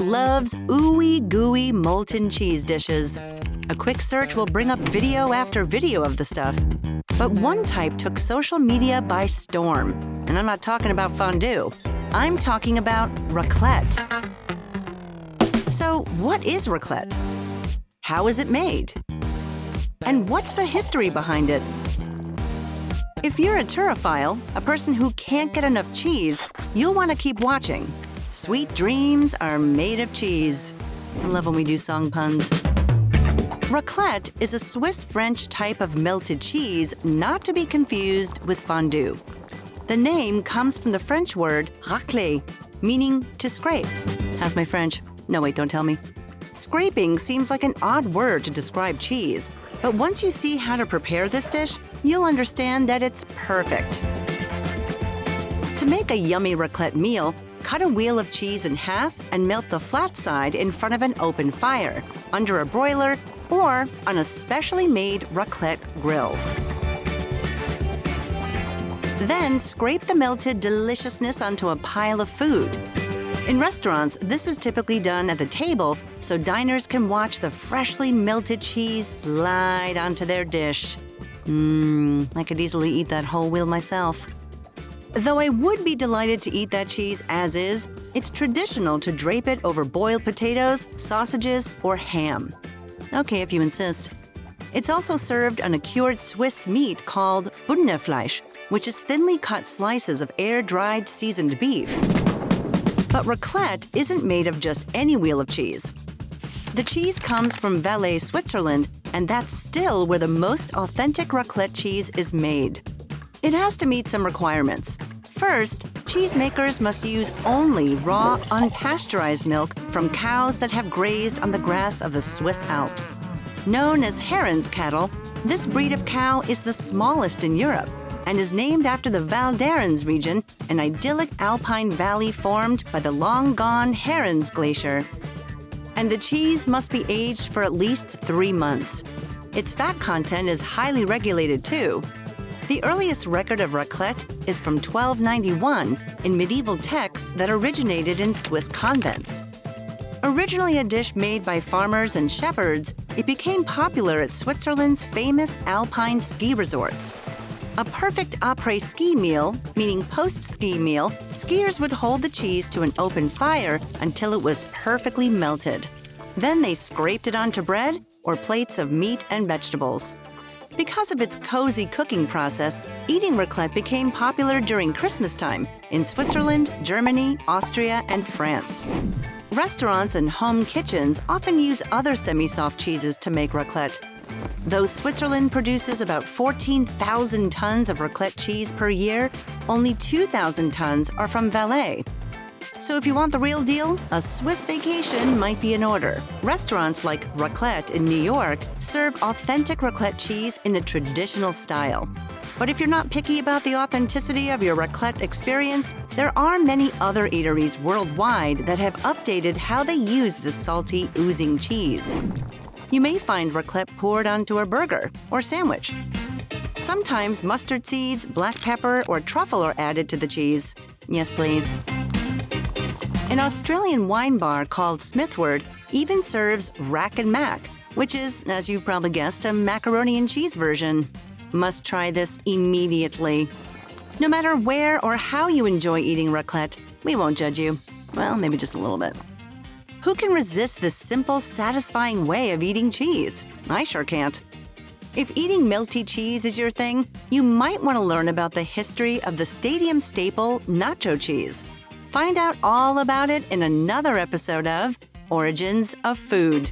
loves ooey gooey molten cheese dishes. A quick search will bring up video after video of the stuff. But one type took social media by storm. And I'm not talking about fondue. I'm talking about raclette. So what is raclette? How is it made? And what's the history behind it? If you're a turophile, a person who can't get enough cheese, you'll want to keep watching. Sweet dreams are made of cheese. I love when we do song puns. Raclette is a Swiss-French type of melted cheese not to be confused with fondue. The name comes from the French word racler, meaning to scrape. How's my French? No, wait, don't tell me. Scraping seems like an odd word to describe cheese, but once you see how to prepare this dish, you'll understand that it's perfect. To make a yummy raclette meal, cut a wheel of cheese in half and melt the flat side in front of an open fire, under a broiler, or on a specially made raclette grill. Then scrape the melted deliciousness onto a pile of food. In restaurants, this is typically done at the table so diners can watch the freshly melted cheese slide onto their dish. I could easily eat that whole wheel myself. Though I would be delighted to eat that cheese as is, it's traditional to drape it over boiled potatoes, sausages, or ham. Okay, if you insist. It's also served on a cured Swiss meat called Bündnerfleisch, which is thinly cut slices of air-dried seasoned beef. But raclette isn't made of just any wheel of cheese. The cheese comes from Valais, Switzerland, and that's still where the most authentic raclette cheese is made. It has to meet some requirements. First, cheesemakers must use only raw, unpasteurized milk from cows that have grazed on the grass of the Swiss Alps. Known as Heron's cattle, this breed of cow is the smallest in Europe and is named after the Val d'Arens region, an idyllic alpine valley formed by the long-gone Herons Glacier. And the cheese must be aged for at least 3 months. Its fat content is highly regulated too. The earliest record of raclette is from 1291 in medieval texts that originated in Swiss convents. Originally a dish made by farmers and shepherds, it became popular at Switzerland's famous alpine ski resorts. A perfect après-ski meal, meaning post-ski meal, skiers would hold the cheese to an open fire until it was perfectly melted. Then they scraped it onto bread or plates of meat and vegetables. Because of its cozy cooking process, eating raclette became popular during Christmas time in Switzerland, Germany, Austria, and France. Restaurants and home kitchens often use other semi-soft cheeses to make raclette. Though Switzerland produces about 14,000 tons of raclette cheese per year, only 2,000 tons are from Valais. So if you want the real deal, a Swiss vacation might be in order. Restaurants like Raclette in New York serve authentic raclette cheese in the traditional style. But if you're not picky about the authenticity of your raclette experience, there are many other eateries worldwide that have updated how they use this salty, oozing cheese. You may find raclette poured onto a burger or sandwich. Sometimes mustard seeds, black pepper, or truffle are added to the cheese. Yes, please. An Australian wine bar called Smithward even serves rack and mac, which is, as you probably guessed, a macaroni and cheese version. Must try this immediately. No matter where or how you enjoy eating raclette, we won't judge you. Well, maybe just a little bit. Who can resist this simple, satisfying way of eating cheese? I sure can't. If eating melty cheese is your thing, you might want to learn about the history of the stadium staple nacho cheese. Find out all about it in another episode of Origins of Food.